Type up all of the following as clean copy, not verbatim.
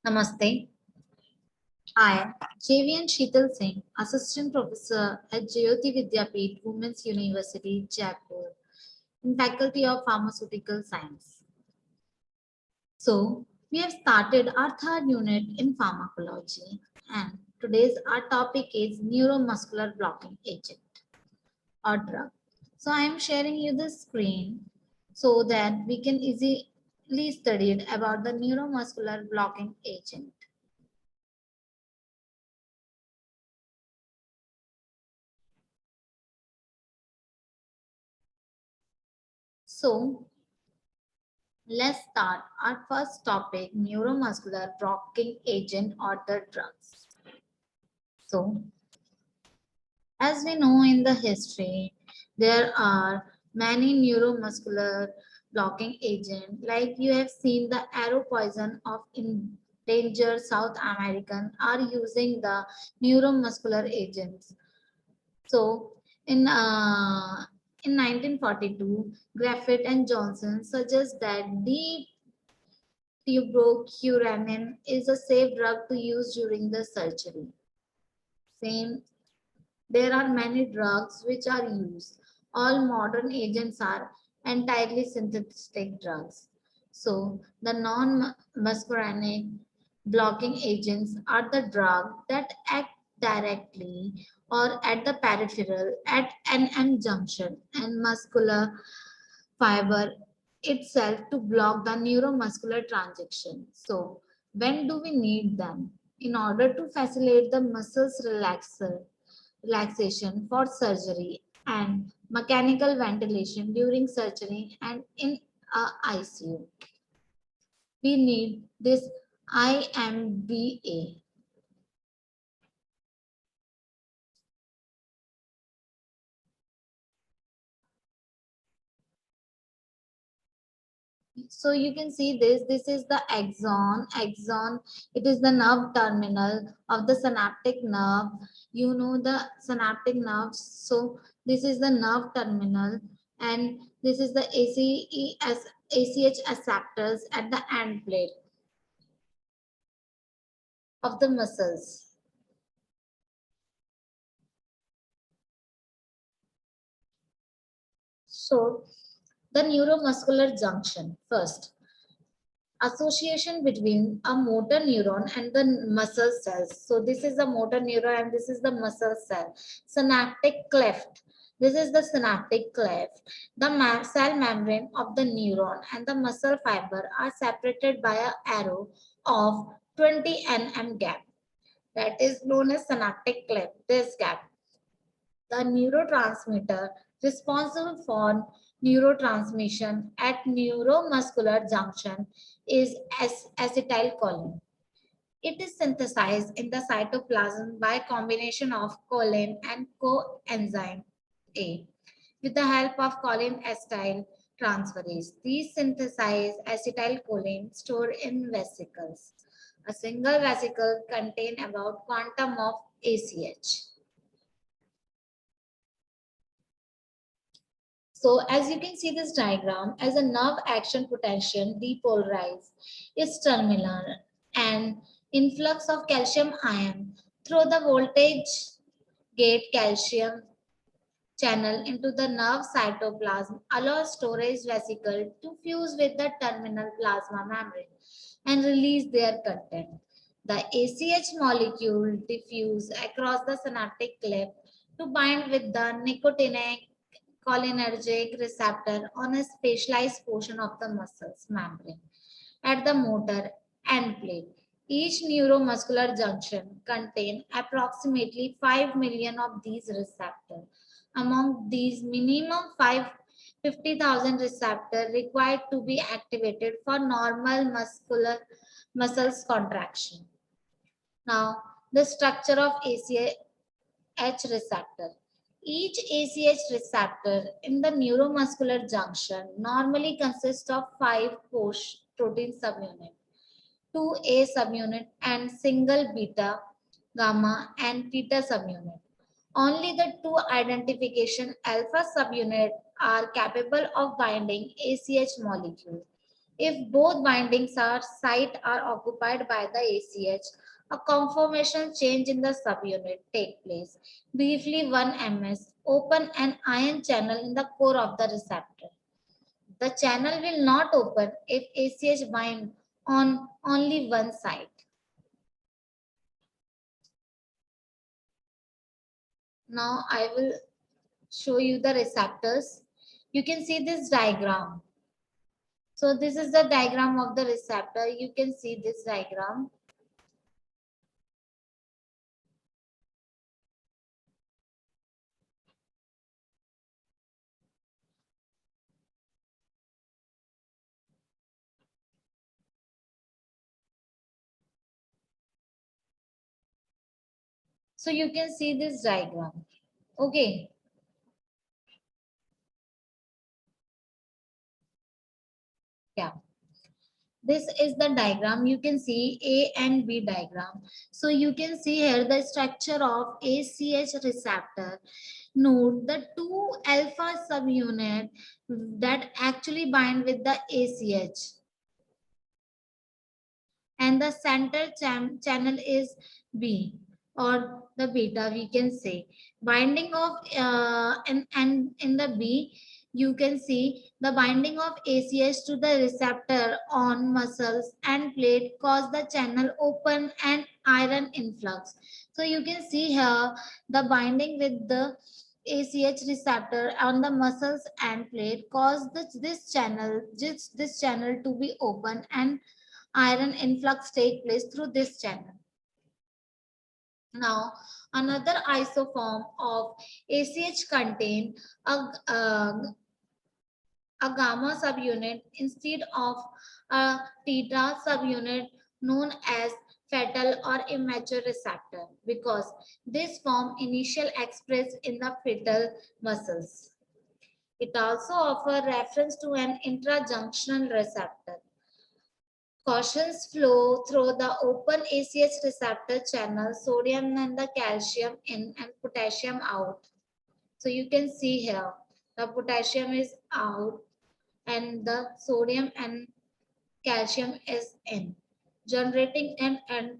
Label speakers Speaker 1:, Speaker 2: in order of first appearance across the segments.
Speaker 1: Namaste. I am JVN Sheetal Singh, Assistant Professor at Jyoti Vidyapeeth Women's University, Jaipur, in Faculty of Pharmaceutical Science. So, we have started our third unit in pharmacology, and today's our topic is neuromuscular blocking agent or drug. So, I am sharing you the screen so that we can easily study it about the neuromuscular blocking agent. So, let's start our first topic, neuromuscular blocking agent or the drugs. So, as we know in the history, there are many neuromuscular blocking agents. Like you have seen the arrow poison of endangered South American are using the neuromuscular agents. So, in 1942, Griffith and Johnson suggest that deep Tubocuranin is a safe drug to use during the surgery. Same, there are many drugs which are used. All modern agents are entirely synthetic drugs. So the non-muscarinic blocking agents are the drugs that act directly or at the peripheral at NM junction and muscular fiber itself to block the neuromuscular transaction. So, when do we need them? In order to facilitate the relaxation for surgery and mechanical ventilation during surgery and in ICU. We need this IMBA. So you can see this is the axon, it is the nerve terminal of the synaptic nerve. You know the synaptic nerves, so this is the nerve terminal, and this is the ACH receptors at the end plate of the muscles. So the neuromuscular junction first, association between a motor neuron and the muscle cells. So this is the motor neuron and this is the muscle cell. Synaptic cleft. This is the synaptic cleft. The cell membrane of the neuron and the muscle fiber are separated by an arrow of 20 nm gap. That is known as synaptic cleft, this gap. The neurotransmitter responsible for neurotransmission at neuromuscular junction is acetylcholine. It is synthesized in the cytoplasm by combination of choline and coenzyme A with the help of choline acetyl transferase. These synthesize acetylcholine stored in vesicles. A single vesicle contains about quantum of ACH. So as you can see this diagram, as a nerve action potential depolarize is terminal and influx of calcium ion through the voltage gate calcium channel into the nerve cytoplasm allows storage vesicle to fuse with the terminal plasma membrane and release their content. The ACH molecule diffuse across the synaptic cleft to bind with the nicotinic cholinergic receptor on a specialized portion of the muscles membrane at the motor end plate. Each neuromuscular junction contains approximately 5 million of these receptors. Among these, minimum 50,000 receptors required to be activated for normal muscles contraction. Now, the structure of ACH receptor. Each ACH receptor in the neuromuscular junction normally consists of 5 protein subunits, 2A subunit and single beta, gamma and theta subunit. Only the two identification alpha subunit are capable of binding ACH molecule. If both bindings are site are occupied by the ACH, a conformation change in the subunit take place. Briefly, 1 ms open an ion channel in the core of the receptor. The channel will not open if ACH bind on only one side. Now I will show you the receptors. You can see this diagram. So this is the diagram of the receptor. You can see this diagram. So you can see this diagram. Okay. Yeah. This is the diagram. You can see A and B diagram. So you can see here the structure of ACH receptor. Note the two alpha subunit that actually bind with the ACH. And the center channel is B or the beta, we can say. Binding of and in the B, you can see the binding of ACH to the receptor on muscles and plate cause the channel open and iron influx. So you can see here the binding with the ACH receptor on the muscles and plate cause this channel to be open and iron influx take place through this channel. Now, another isoform of ACH contain a gamma subunit instead of a theta subunit known as fetal or immature receptor because this form initial expressed in the fetal muscles. It also offers reference to an intrajunctional receptor. Cautions flow through the open ACH receptor channel, sodium and the calcium in and potassium out. So you can see here, the potassium is out and the sodium and calcium is in, generating an end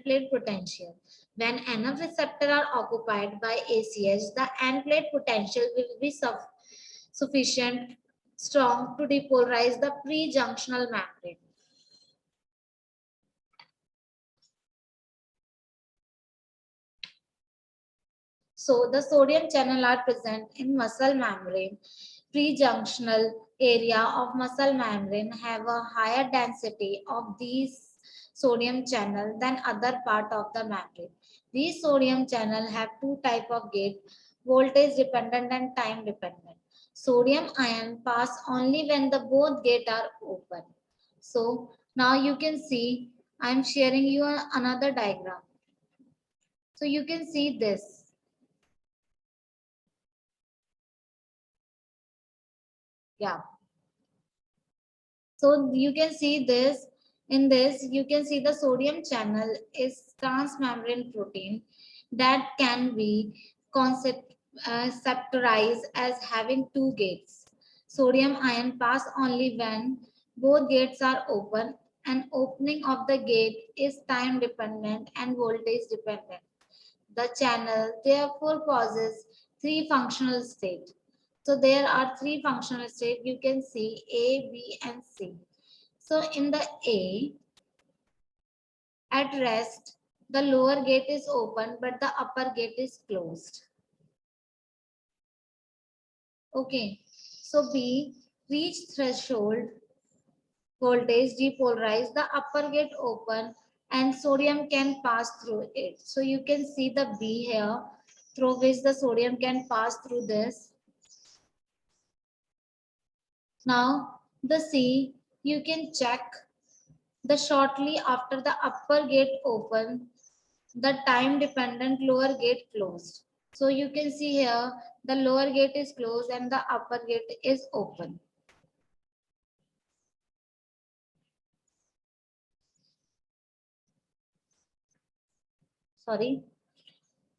Speaker 1: plate potential. When enough receptors are occupied by ACH, the end plate potential will be sufficient strong to depolarize the pre-junctional membrane. So the sodium channel are present in muscle membrane. Pre-junctional area of muscle membrane have a higher density of these sodium channel than other part of the membrane. These sodium channel have two type of gate, voltage dependent and time dependent. Sodium ion pass only when the both gate are open. So now you can see I am sharing you another diagram. So you can see this. Yeah. So you can see this. In this, you can see the sodium channel is transmembrane protein that can be conceptualized as having two gates. Sodium ion pass only when both gates are open, and opening of the gate is time dependent and voltage dependent. The channel therefore possesses three functional states. So there are three functional states. You can see A, B, and C. So in the A, at rest, the lower gate is open, but the upper gate is closed. Okay. So B, reach threshold voltage, depolarize, the upper gate open, and sodium can pass through it. So you can see the B here, through which the sodium can pass through this. Now the C, you can check the shortly after the upper gate open, the time dependent lower gate closed. So you can see here the lower gate is closed and the upper gate is open. Sorry.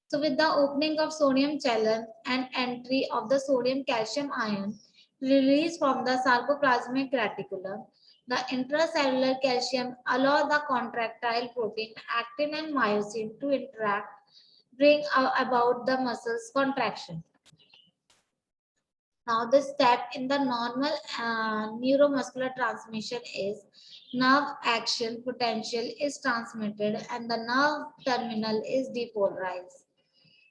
Speaker 1: So with the opening of sodium channel and entry of the sodium calcium ion released from the sarcoplasmic reticulum, the intracellular calcium allow the contractile protein actin and myosin to interact, bring about the muscles contraction. Now, the step in the normal neuromuscular transmission is nerve action potential is transmitted and the nerve terminal is depolarized.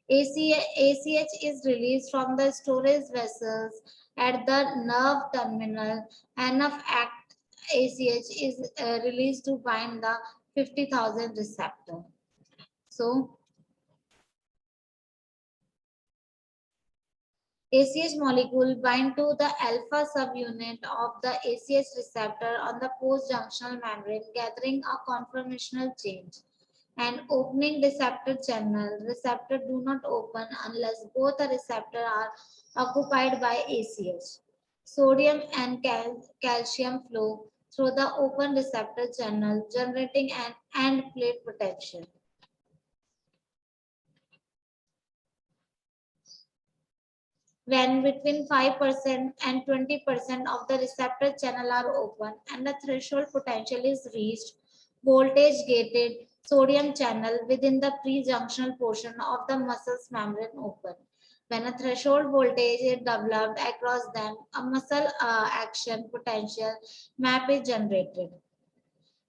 Speaker 1: ACH is released from the storage vessels at the nerve terminal and of act ACH is released to bind the 50,000 receptor. So ACH molecule bind to the alpha subunit of the ACH receptor on the post-junctional membrane, gathering a conformational change. And opening receptor channel. Receptor do not open unless both the receptor are occupied by ACH. Sodium and calcium flow through the open receptor channel, generating an end plate potential. When between 5% and 20% of the receptor channel are open and the threshold potential is reached, voltage gated sodium channel within the pre-junctional portion of the muscle's membrane open. When a threshold voltage is developed across them, a muscle action potential map is generated.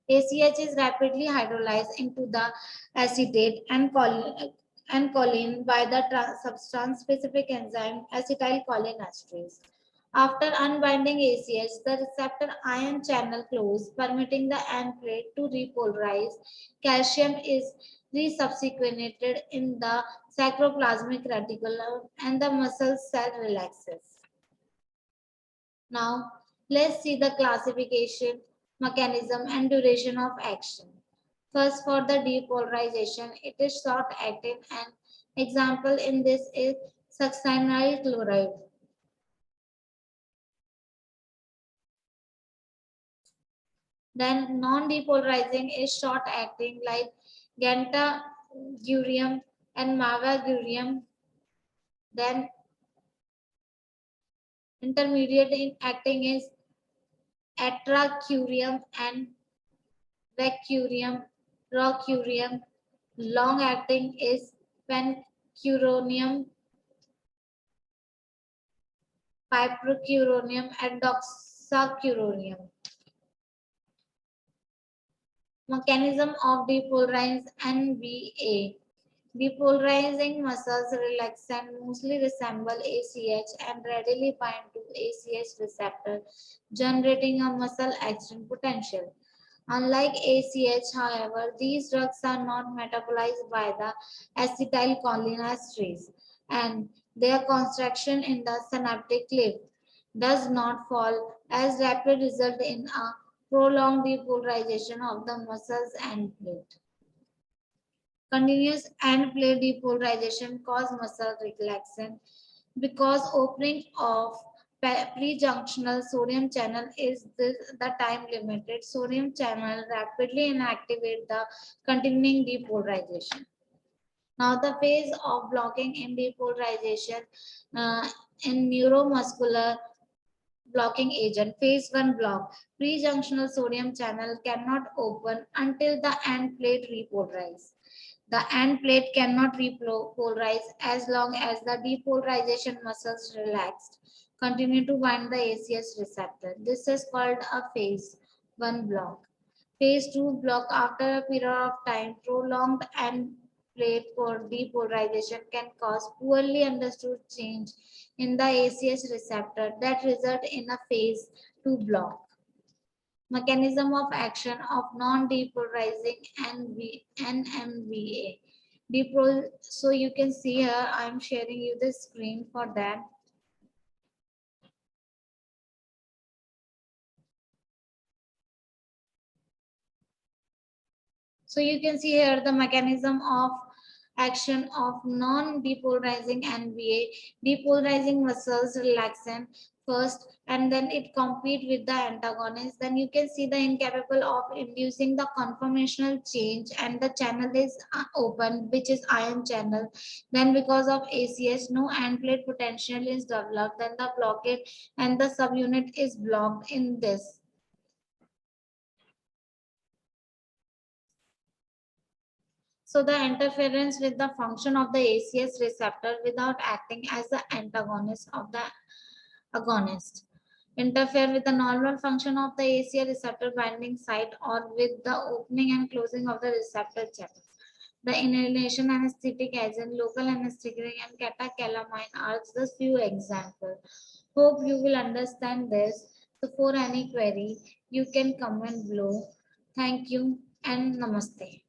Speaker 1: ACH is rapidly hydrolyzed into the acetate and choline by the substance-specific enzyme acetylcholinesterase. After unbinding ACH, the receptor ion channel close, permitting the end plate to repolarize. Calcium is resubsequenated in the sarcoplasmic reticulum and the muscle cell relaxes. Now, let's see the classification, mechanism, and duration of action. First, for the depolarization, it is short acting. An example in this is succinyl chloride. Then, non-depolarizing is short acting like gantagurium and mavagurium. Then, intermediate in acting is atracurium and vacurium, rocurium. Long acting is pancuronium, pipercuronium, and doxacuronium. Mechanism of depolarized NVA. Depolarizing muscles relaxant mostly resemble ACH and readily bind to ACH receptor, generating a muscle action potential. Unlike ACH, however, these drugs are not metabolized by the acetylcholinesterase, and their construction in the synaptic cleft does not fall as rapid result in a prolonged depolarization of the muscles and plate. Continuous end plate depolarization cause muscle relaxation because opening of pre-junctional sodium channel is the time limited sodium channel rapidly inactivate the continuing depolarization. Now the phase of blocking in depolarization in neuromuscular blocking agent. Phase 1 block. Pre-junctional sodium channel cannot open until the end plate repolarize. The end plate cannot repolarize as long as the depolarization muscles relaxed continue to bind the ACH receptor. This is called a phase 1 block. Phase 2 block after a period of time, prolonged end plate for depolarization can cause poorly understood change in the ACH receptor that result in a phase 2 block. Mechanism of action of non-depolarizing NMDA. So you can see here, I'm sharing you the screen for that. So you can see here the mechanism of action of non-depolarizing NVA, depolarizing muscles relaxant, first and then it compete with the antagonist, then you can see the incapable of inducing the conformational change and the channel is open, which is ion channel. Then because of ACH, no end plate potential is developed, then the blockade and the subunit is blocked in this. So the interference with the function of the ACS receptor without acting as the antagonist of the agonist. Interfere with the normal function of the ACR receptor binding site or with the opening and closing of the receptor channel. The inhalation anesthetic agent, local anesthetic and catechalamine are just few examples. Hope you will understand this. So for any query, you can comment below. Thank you and namaste.